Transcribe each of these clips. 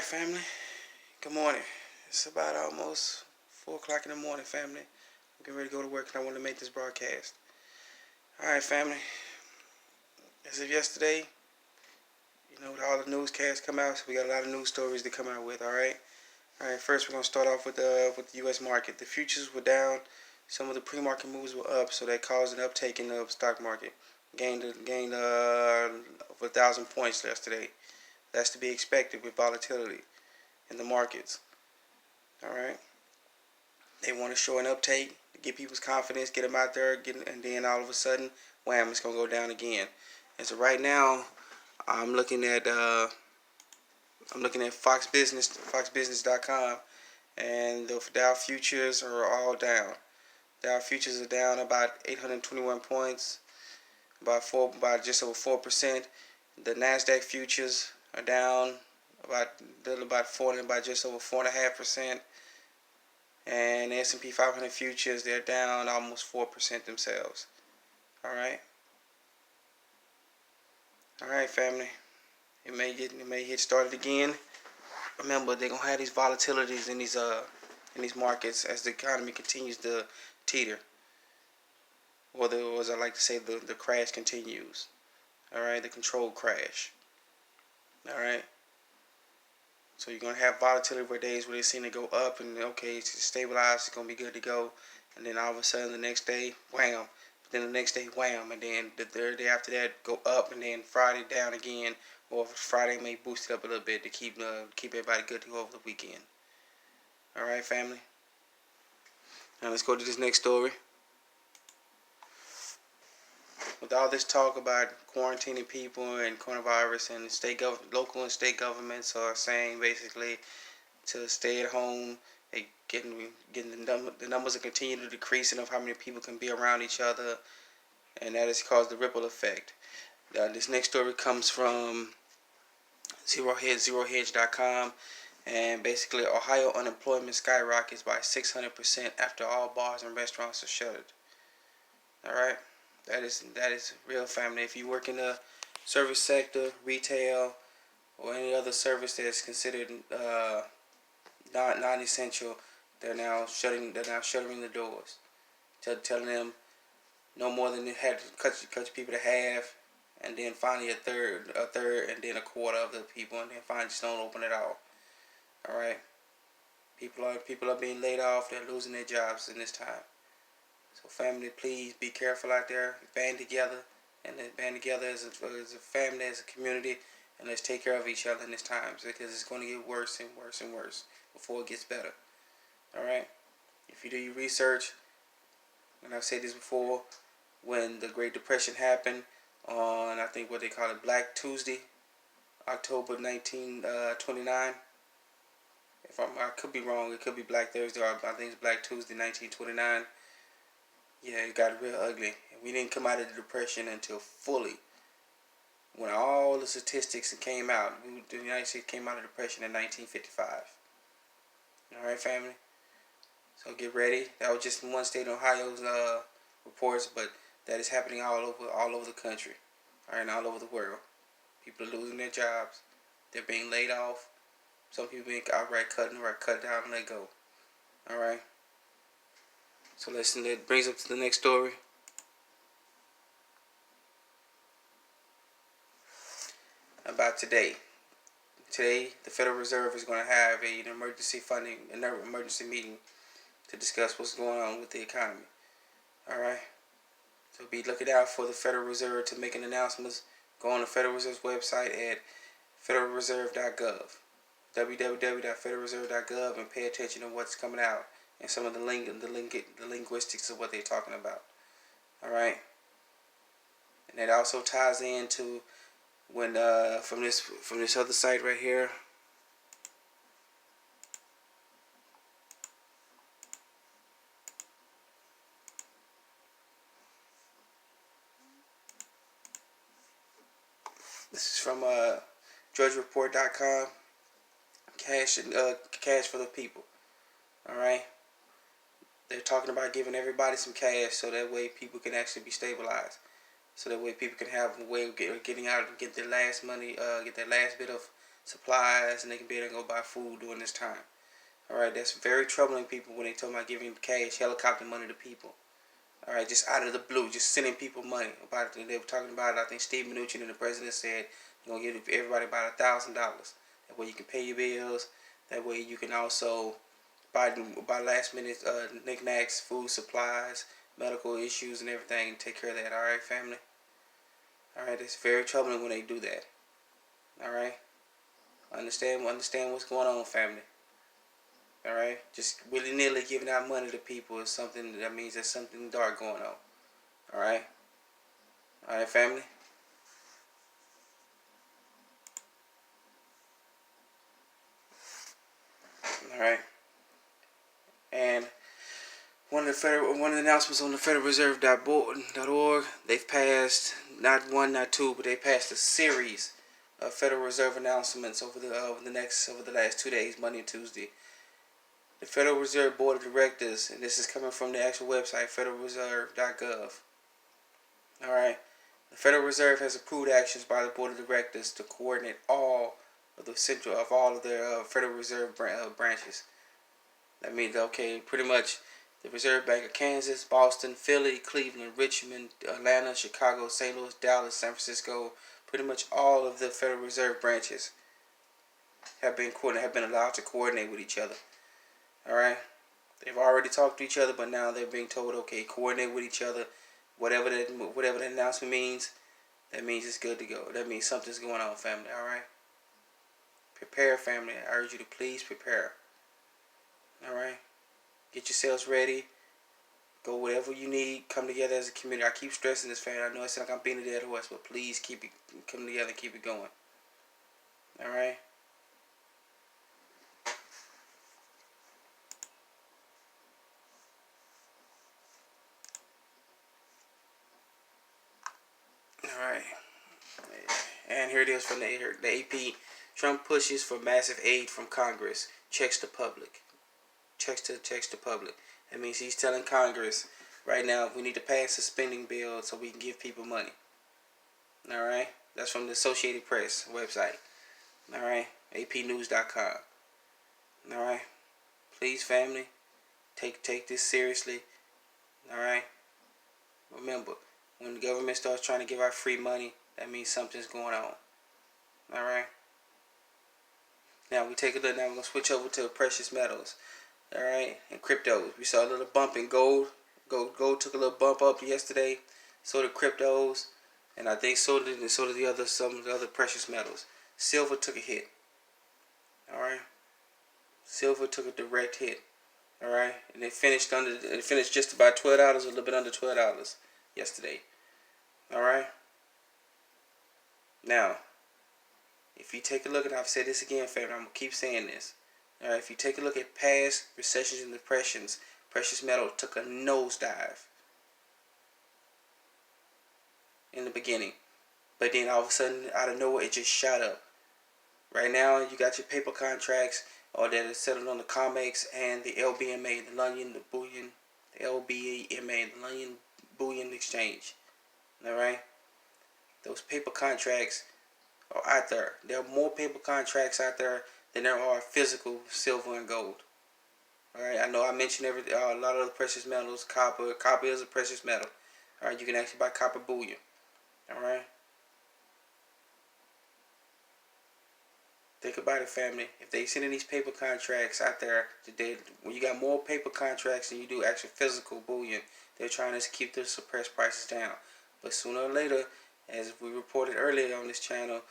family. Good morning. It's about almost 4 o'clock in the morning, family. I'm getting ready to go to work and I want to make this broadcast. Alright, family. As of yesterday, with all the newscasts come out, so we got a lot of news stories to come out with, alright? Alright, first we're going to start off with the U.S. market. The futures were down. Some of the pre-market moves were up, so that caused an uptake in the stock market. Gained over 1,000 points yesterday. That's to be expected with volatility in the markets. Alright? They want to show an uptake, get people's confidence, get them out there, and then all of a sudden, wham, it's going to go down again. And so right now, I'm looking at foxbusiness.com, and the Dow futures are all down. Dow futures are down about 821 points, about just over 4%. The Nasdaq futures are down about just over 4.5%. And the S&P 500 futures, they're down almost 4% themselves. Alright, family. It may get started again. Remember, they're gonna have these volatilities in these markets as the economy continues to teeter, or as I like to say, the crash continues. Alright, the controlled crash. Alright. So you're going to have volatility for days where they seem to go up and okay, it's stabilized, it's going to be good to go. And then all of a sudden the next day, wham. Then the next day, wham. And then the third day after that, go up. And then Friday down again. Or Friday may boost it up a little bit to keep everybody good to go over the weekend. Alright, family. Now let's go to this next story. With all this talk about quarantining people and coronavirus, and local and state governments are saying basically to stay at home, getting the numbers are continuing to decreasing of how many people can be around each other, and that has caused the ripple effect. This next story comes from zerohedge.com, and basically Ohio unemployment skyrockets by 600% after all bars and restaurants are shuttered. All right. That is real, family. If you work in the service sector, retail, or any other service that's considered non-essential, they're now shuttering the doors, telling them no more than they had to cut people to half, and then finally a third, and then a quarter of the people, and then finally just don't open it all. All right. People are being laid off. They're losing their jobs in this time. So family, please be careful out there. Band together, and then band together as a family, as a community, and let's take care of each other in this time, because it's going to get worse and worse and worse before it gets better. All right. If you do your research, and I've said this before, when the Great Depression happened on, I think what they call it, Black Tuesday, October 1929. I could be wrong. It could be Black Thursday, or I think it's Black Tuesday, 1929. Yeah, it got real ugly. And we didn't come out of the Depression until fully, when all the statistics came out. The United States came out of the Depression in 1955. All right, family? So get ready. That was just in one state, Ohio's reports, but that is happening all over the country. All right, and all over the world. People are losing their jobs. They're being laid off. Some people being outright cut down and let go. All right? So listen, that brings up to the next story. About today. Today, the Federal Reserve is going to have an emergency meeting to discuss what's going on with the economy. All right. So be looking out for the Federal Reserve to make an announcements. Go on the Federal Reserve's website at federalreserve.gov, www.federalreserve.gov, and pay attention to what's coming out and some of the linguistics of what they're talking about. All right. And that also ties into when from this other site right here. This is from drudgereport.com. Cash for the people. All right. They're talking about giving everybody some cash so that way people can actually be stabilized. So that way people can have a way of getting out and get their last money, get their last bit of supplies, and they can be able to go buy food during this time. Alright, that's very troubling, people, when they talk about giving cash, helicopter money to people. Alright, just out of the blue, just sending people money. About it. They were talking about it, I think Steve Mnuchin and the president said, you're going to give everybody about $1,000. That way you can pay your bills. That way you can also buy last minute knickknacks, food supplies, medical issues, and everything. Take care of that, alright, family? Alright, it's very troubling when they do that. Alright? Understand what's going on, family. Alright? Just willy-nilly giving out money to people is something that means there's something dark going on. Alright? Alright, family? Alright? And one of the announcements on the FederalReserve.org, they've passed not one, not two, but they passed a series of Federal Reserve announcements over the last 2 days, Monday and Tuesday. The Federal Reserve Board of Directors, and this is coming from the actual website, federalreserve.gov. Alright. The Federal Reserve has approved actions by the Board of Directors to coordinate all of their Federal Reserve branches. That means, okay, pretty much the Reserve Bank of Kansas, Boston, Philly, Cleveland, Richmond, Atlanta, Chicago, St. Louis, Dallas, San Francisco, pretty much all of the Federal Reserve branches have been allowed to coordinate with each other. Alright? They've already talked to each other, but now they're being told, okay, coordinate with each other. Whatever the announcement means, that means it's good to go. That means something's going on, family, alright? Prepare, family. I urge you to please prepare. Alright? Get yourselves ready. Go whatever you need. Come together as a community. I keep stressing this, family. I know it sounds like I'm beating a dead horse, but please come together and keep it going. Alright? Alright. And here it is from the AP. Trump pushes for massive aid from Congress. Checks to public. Checks to public. That means he's telling Congress right now we need to pass a spending bill so we can give people money. Alright? That's from the Associated Press website. Alright? APnews.com. Alright? Please, family, take this seriously. Alright? Remember, when the government starts trying to give out free money, that means something's going on. Alright? Now we take a look. Now we're going to switch over to precious metals. Alright? And cryptos. We saw a little bump in gold. Gold took a little bump up yesterday. So did cryptos. And I think so did some of the other precious metals. Silver took a hit. Alright? Silver took a direct hit. Alright? And it finished just about $12, a little bit under $12 yesterday. Alright? Now, if you take a look, and I've said this again, family, I'm going to keep saying this. Alright, if you take a look at past recessions and depressions, precious metal took a nosedive in the beginning. But then all of a sudden, out of nowhere, it just shot up. Right now, you got your paper contracts that are settled on the COMEX and the LBMA, the London Bullion Exchange. Alright? Those paper contracts are out there. There are more paper contracts out there than there are physical silver and gold. Alright, I know I mentioned a lot of the precious metals. Copper is a precious metal. Alright, you can actually buy copper bullion. Alright? Think about it, family. If they sending these paper contracts out there today, when you got more paper contracts than you do actual physical bullion, they're trying to keep the suppressed prices down. But sooner or later, as we reported earlier on this channel,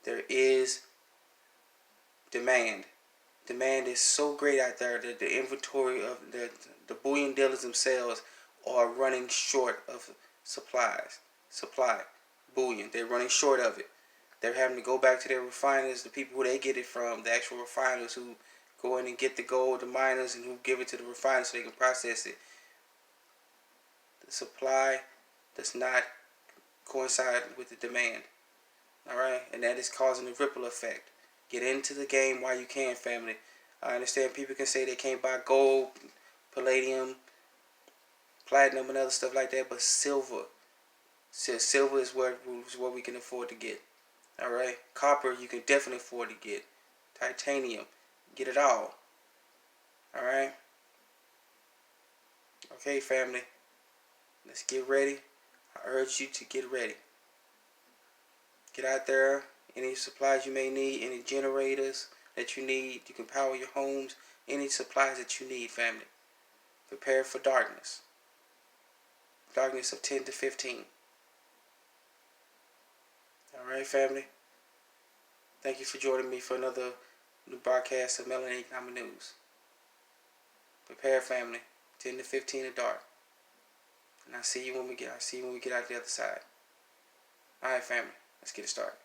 there is demand. Demand is so great out there that the inventory of the bullion dealers themselves are running short of supply bullion. They're running short of it. They're having to go back to their refiners, the people who they get it from, the actual refiners who go in and get the gold, the miners, and who give it to the refiners so they can process it. The supply does not coincide with the demand. Alright? And that is causing a ripple effect. Get into the game while you can, family. I understand people can say they can't buy gold, palladium, platinum, and other stuff like that, but silver is what we can afford to get. Alright? Copper, you can definitely afford to get. Titanium, get it all. Alright? Okay, family. Let's get ready. I urge you to get ready. Get out there. Any supplies you may need, any generators that you need, you can power your homes. Any supplies that you need, family. Prepare for darkness. Darkness of 10 to 15. Alright, family. Thank you for joining me for another new broadcast of Melanated Economic News. Prepare, family. 10 to 15 in dark. And I'll see you when we get out the other side. Alright, family. Let's get it started.